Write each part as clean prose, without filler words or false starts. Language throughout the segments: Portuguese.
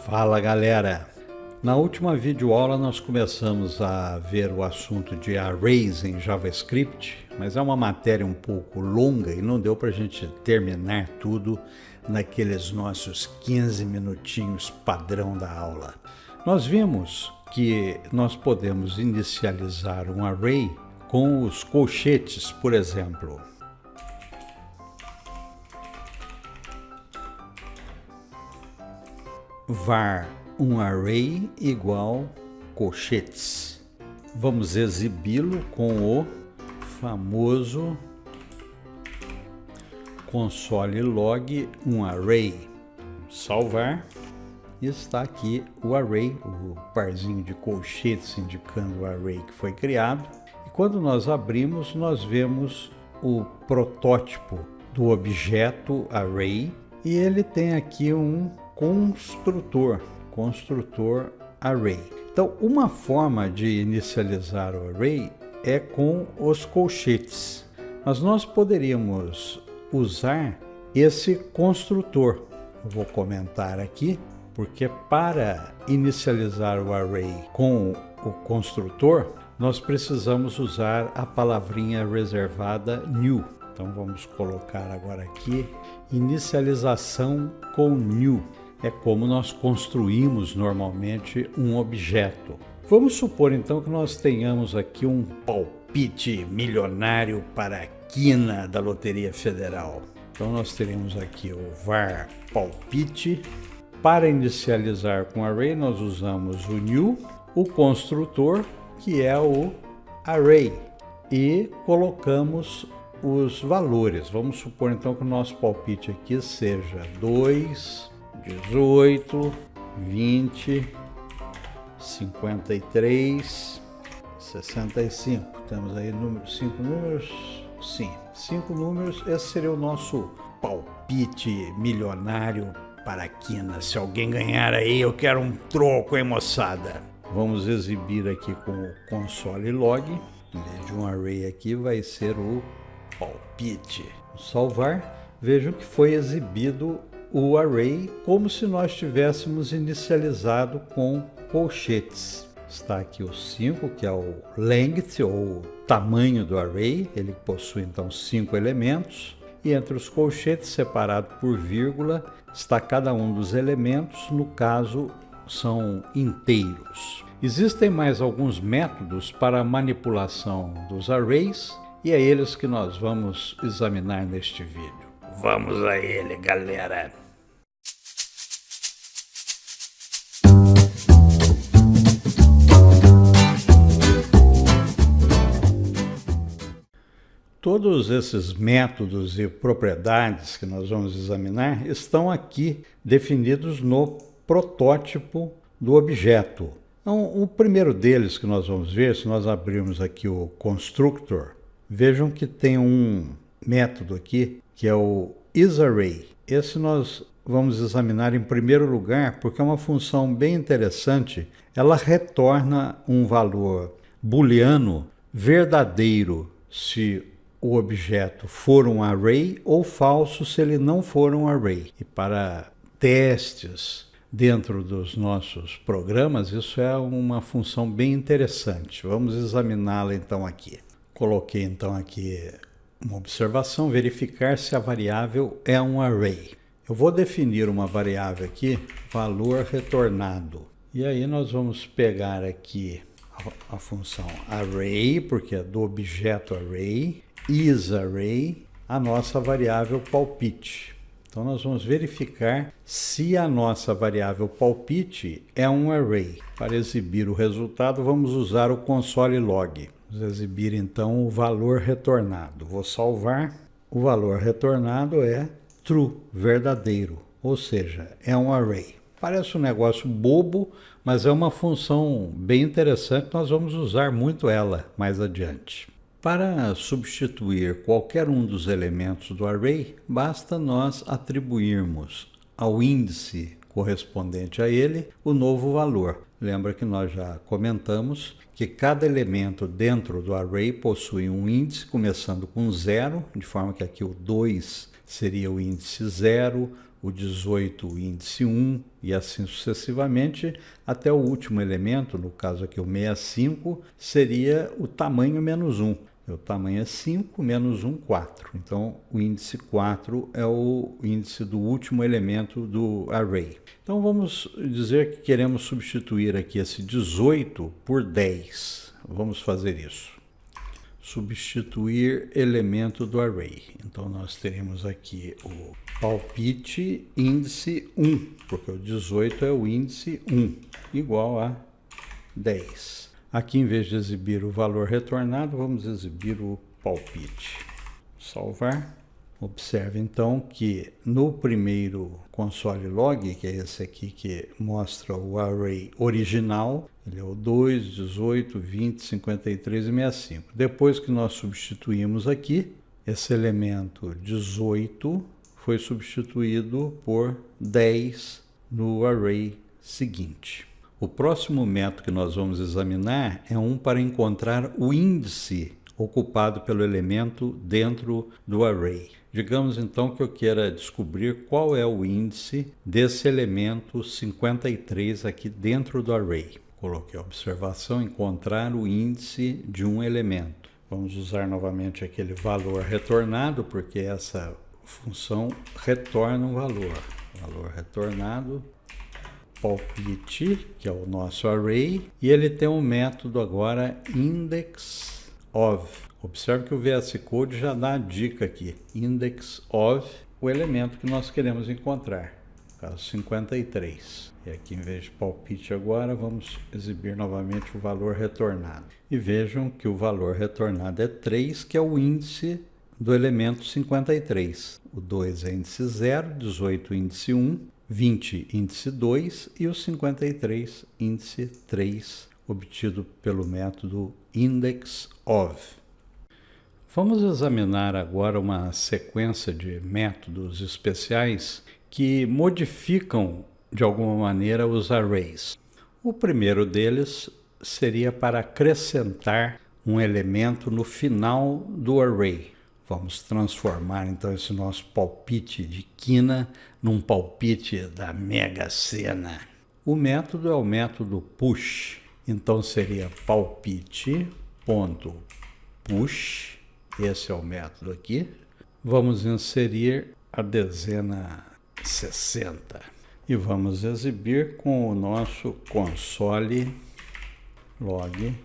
Fala galera! Na última videoaula nós começamos a ver o assunto de arrays em JavaScript, mas é uma matéria um pouco longa e não deu para a gente terminar tudo naqueles nossos 15 minutinhos padrão da aula. Nós vimos que nós podemos inicializar um array com os colchetes, por exemplo. Var um array igual colchetes. Vamos exibi-lo com o famoso console log um array. Salvar. E está aqui o array, o parzinho de colchetes indicando o array que foi criado. E quando nós abrimos, nós vemos o protótipo do objeto array e ele tem aqui um construtor array. Então, uma forma de inicializar o array é com os colchetes. Mas nós poderíamos usar esse construtor. Eu vou comentar aqui, porque para inicializar o array com o construtor, nós precisamos usar a palavrinha reservada new. Então, vamos colocar agora aqui, inicialização com new. É como nós construímos normalmente um objeto. Vamos supor então que nós tenhamos aqui um palpite milionário para a quina da Loteria Federal. Então nós teremos aqui o var palpite. Para inicializar com array nós usamos o new, o construtor, que é o array, e colocamos os valores. Vamos supor então que o nosso palpite aqui seja 2, 18, 20, 53, 65. Temos aí 5 números? Sim, 5 números. Esse seria o nosso palpite milionário para a quina. Se alguém ganhar aí, eu quero um troco, hein, moçada? Vamos exibir aqui com o console log. Em vez de um array aqui, vai ser o palpite. Salvar. Vejam que foi exibido o array como se nós tivéssemos inicializado com colchetes. Está aqui o 5, que é o length, ou tamanho do array. Ele possui então 5 elementos. E entre os colchetes, separado por vírgula, está cada um dos elementos, no caso são inteiros. Existem mais alguns métodos para a manipulação dos arrays, e é eles que nós vamos examinar neste vídeo. Vamos a ele, galera! Todos esses métodos e propriedades que nós vamos examinar estão aqui definidos no protótipo do objeto. Então, o primeiro deles que nós vamos ver, se nós abrirmos aqui o constructor, vejam que tem um método aqui que é o isArray. Esse nós vamos examinar em primeiro lugar porque é uma função bem interessante. Ela retorna um valor booleano verdadeiro se o objeto for um array ou falso se ele não for um array. E para testes dentro dos nossos programas, isso é uma função bem interessante. Vamos examiná-la então aqui. Coloquei então aqui uma observação, verificar se a variável é um array. Eu vou definir uma variável aqui, valor retornado. E aí nós vamos pegar aqui a função array, porque é do objeto array, isArray, a nossa variável palpite. Então nós vamos verificar se a nossa variável palpite é um array. Para exibir o resultado, vamos usar o console log. Vamos exibir então o valor retornado. Vou salvar. O valor retornado é true, verdadeiro, ou seja, é um array. Parece um negócio bobo, mas é uma função bem interessante. Nós vamos usar muito ela mais adiante. Para substituir qualquer um dos elementos do array, basta nós atribuirmos ao índice correspondente a ele o novo valor. Lembra que nós já comentamos que cada elemento dentro do array possui um índice começando com 0, de forma que aqui o 2 seria o índice 0, o 18 o índice 1 e assim sucessivamente, até o último elemento, no caso aqui o 65, seria o tamanho menos 1. O tamanho é 5, menos 1, 4. Então, o índice 4 é o índice do último elemento do array. Então, vamos dizer que queremos substituir aqui esse 18 por 10. Vamos fazer isso. Substituir elemento do array. Então, nós teremos aqui o palpite índice 1, porque o 18 é o índice 1, igual a 10. Aqui, em vez de exibir o valor retornado, vamos exibir o palpite. Salvar. Observe, então, que no primeiro console log, que é esse aqui que mostra o array original, ele é o 2, 18, 20, 53 e 65. Depois que nós substituímos aqui, esse elemento 18 foi substituído por 10 no array seguinte. O próximo método que nós vamos examinar é um para encontrar o índice ocupado pelo elemento dentro do array. Digamos então que eu queira descobrir qual é o índice desse elemento 53 aqui dentro do array. Coloquei a observação, encontrar o índice de um elemento. Vamos usar novamente aquele valor retornado, porque essa função retorna um valor. Valor retornado, palpite, que é o nosso array, e ele tem um método agora index of. Observe que o VS Code já dá a dica aqui, index of, o elemento que nós queremos encontrar, no caso 53. E aqui, em vez de palpite agora, vamos exibir novamente o valor retornado. E vejam que o valor retornado é 3, que é o índice do elemento 53. O 2 é índice 0, 18 índice 1, 20 índice 2 e o 53 índice 3, obtido pelo método index of. Vamos examinar agora uma sequência de métodos especiais que modificam de alguma maneira os arrays. O primeiro deles seria para acrescentar um elemento no final do array. Vamos transformar então esse nosso palpite de quina num palpite da Mega Sena. O método é o método push. Então seria palpite.push. Esse é o método aqui. Vamos inserir a dezena 60 e vamos exibir com o nosso console log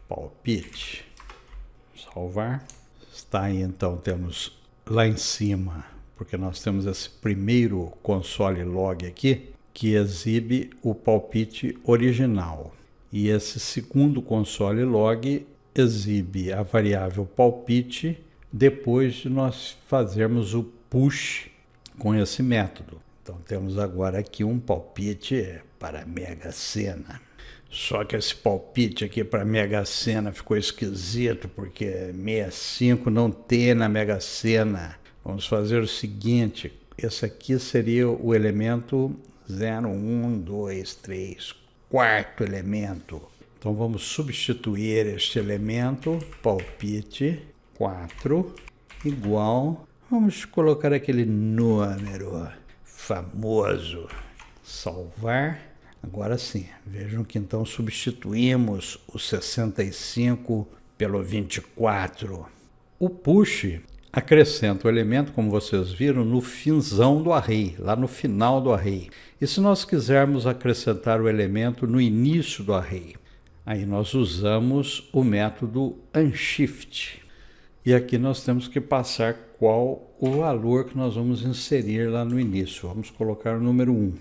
palpite. Salvar. Está aí, então, temos lá em cima, porque nós temos esse primeiro console log aqui, que exibe o palpite original. E esse segundo console log exibe a variável palpite depois de nós fazermos o push com esse método. Então temos agora aqui um palpite para Mega Sena. Só que esse palpite aqui para Mega Sena ficou esquisito, porque 65 não tem na Mega Sena. Vamos fazer o seguinte, esse aqui seria o elemento 0, 1, 2, 3, quarto elemento. Então vamos substituir este elemento, palpite 4, igual, vamos colocar aquele número famoso, salvar. Agora sim, vejam que então substituímos o 65 pelo 24. O push acrescenta o elemento, como vocês viram, no finzão do array, lá no final do array. E se nós quisermos acrescentar o elemento no início do array? Aí nós usamos o método unshift. E aqui nós temos que passar qual o valor que nós vamos inserir lá no início. Vamos colocar o número 1.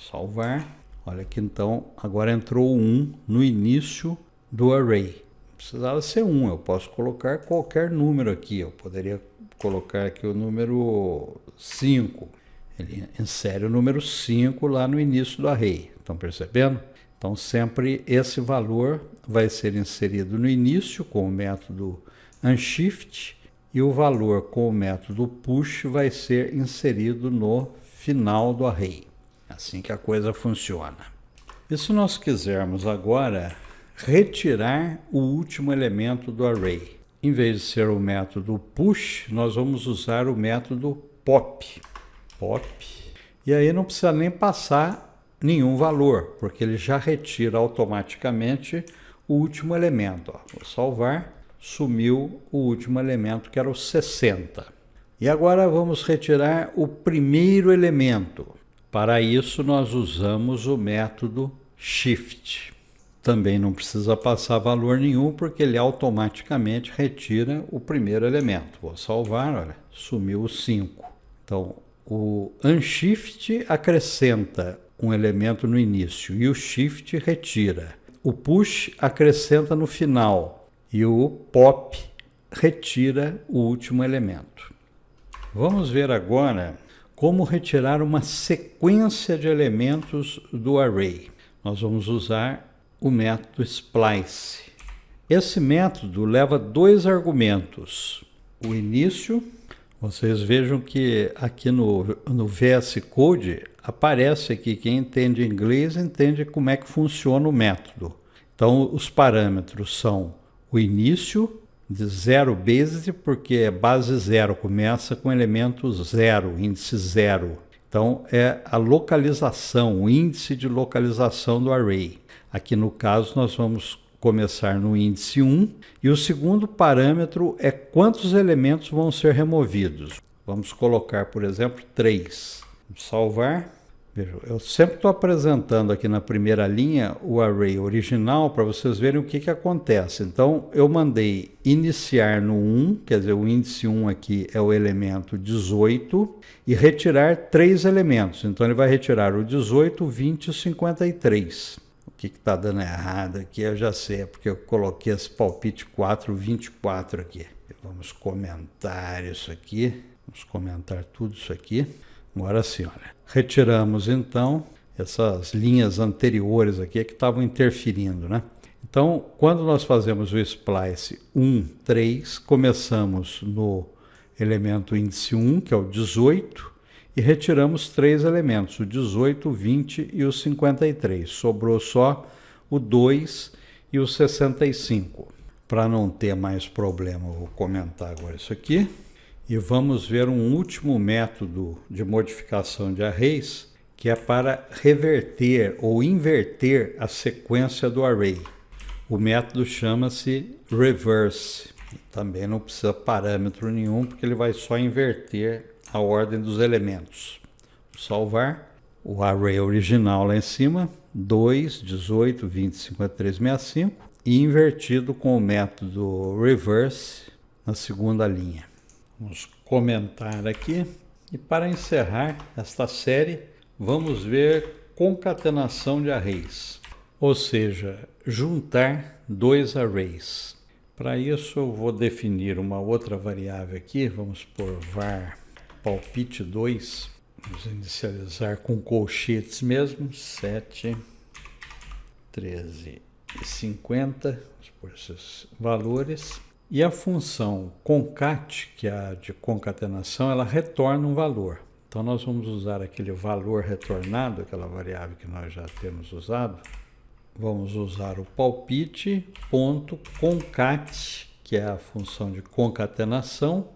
Salvar. Olha aqui então, agora entrou 1 no início do array. Precisava ser 1, eu posso colocar qualquer número aqui. Eu poderia colocar aqui o número 5. Ele insere o número 5 lá no início do array. Estão percebendo? Então, sempre esse valor vai ser inserido no início com o método unshift e o valor com o método push vai ser inserido no final do array. Assim que a coisa funciona. E se nós quisermos agora retirar o último elemento do array? Em vez de ser o método push, nós vamos usar o método pop. Pop. E aí não precisa nem passar nenhum valor, porque ele já retira automaticamente o último elemento. Ó, vou salvar, sumiu o último elemento, que era o 60. E agora vamos retirar o primeiro elemento. Para isso nós usamos o método shift. Também não precisa passar valor nenhum, porque ele automaticamente retira o primeiro elemento. Vou salvar, olha, sumiu o 5. Então, o unshift acrescenta um elemento no início e o shift retira. O push acrescenta no final e o pop retira o último elemento. Vamos ver agora como retirar uma sequência de elementos do array. Nós vamos usar o método splice. Esse método leva dois argumentos. O início, vocês vejam que aqui no VS Code aparece aqui, quem entende inglês entende como é que funciona o método. Então os parâmetros são o início de 0 base, porque é base 0, começa com elemento 0, índice 0. Então é a localização, o índice de localização do array. Aqui no caso nós vamos começar no índice 1 e o segundo parâmetro é quantos elementos vão ser removidos. Vamos colocar, por exemplo, 3. Salvar. Veja, eu sempre estou apresentando aqui na primeira linha o array original para vocês verem o que acontece. Então eu mandei iniciar no 1, quer dizer, o índice 1 aqui é o elemento 18 e retirar 3 elementos. Então ele vai retirar o 18, 20 e o 53. O que está dando errado aqui eu já sei, é porque eu coloquei esse palpite 4, 24 aqui. Vamos comentar isso aqui, vamos comentar tudo isso aqui. Agora sim, olha. Retiramos então essas linhas anteriores aqui que estavam interferindo, né? Então, quando nós fazemos o splice 1, 3, começamos no elemento índice 1, que é o 18, e retiramos 3 elementos, o 18, o 20 e o 53. Sobrou só o 2 e o 65. Para não ter mais problema, eu vou comentar agora isso aqui. E vamos ver um último método de modificação de arrays, que é para reverter ou inverter a sequência do array. O método chama-se reverse. Também não precisa parâmetro nenhum, porque ele vai só inverter a ordem dos elementos. Vou salvar o array original lá em cima, 2, 18, 20, 53, 65, e invertido com o método reverse na segunda linha. Vamos comentar aqui. E para encerrar esta série, vamos ver concatenação de arrays, ou seja, juntar dois arrays. Para isso eu vou definir uma outra variável aqui, vamos por var palpite 2, vamos inicializar com colchetes mesmo, 7, 13 e 50, vamos por esses valores. E a função concat, que é a de concatenação, ela retorna um valor. Então nós vamos usar aquele valor retornado, aquela variável que nós já temos usado. Vamos usar o palpite.concat, que é a função de concatenação.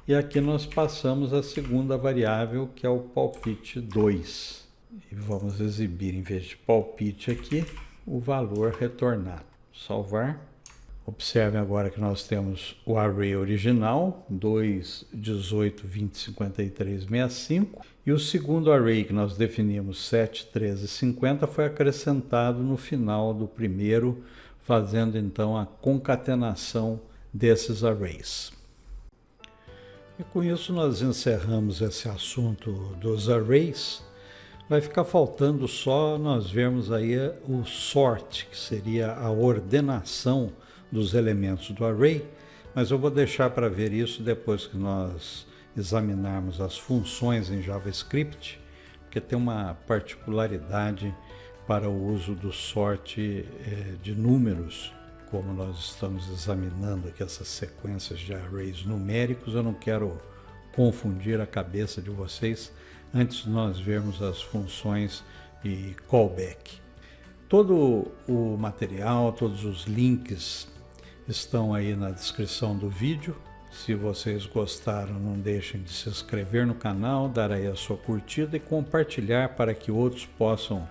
E aqui nós passamos a segunda variável, que é o palpite 2. E vamos exibir, em vez de palpite aqui, o valor retornado. Salvar. Observem agora que nós temos o array original, 2, 18, 20, 53, 65. E o segundo array que nós definimos, 7, 13 e 50, foi acrescentado no final do primeiro, fazendo então a concatenação desses arrays. E com isso nós encerramos esse assunto dos arrays. Vai ficar faltando só nós vermos aí o sort, que seria a ordenação dos elementos do array, mas eu vou deixar para ver isso depois que nós examinarmos as funções em JavaScript, porque tem uma particularidade para o uso do sort de números, como nós estamos examinando aqui essas sequências de arrays numéricos. Eu não quero confundir a cabeça de vocês antes de nós vermos as funções de callback. Todo o material, todos os links estão aí na descrição do vídeo. Se vocês gostaram, não deixem de se inscrever no canal, dar aí a sua curtida e compartilhar para que outros possam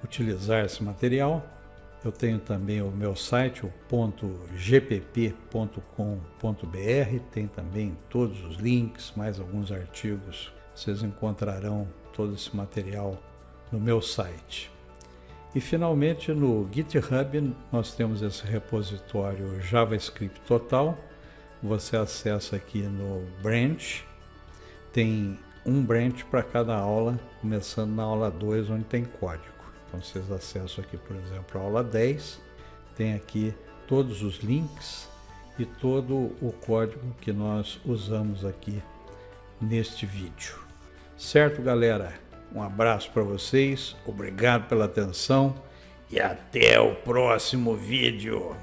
utilizar esse material. Eu tenho também o meu site, o .gpp.com.br, tem também todos os links, mais alguns artigos. Vocês encontrarão todo esse material no meu site. E finalmente no GitHub nós temos esse repositório JavaScript Total. Você acessa aqui no branch, tem um branch para cada aula, começando na aula 2, onde tem código. Então vocês acessam aqui, por exemplo, a aula 10, tem aqui todos os links e todo o código que nós usamos aqui neste vídeo. Certo, galera? Um abraço para vocês, obrigado pela atenção e até o próximo vídeo.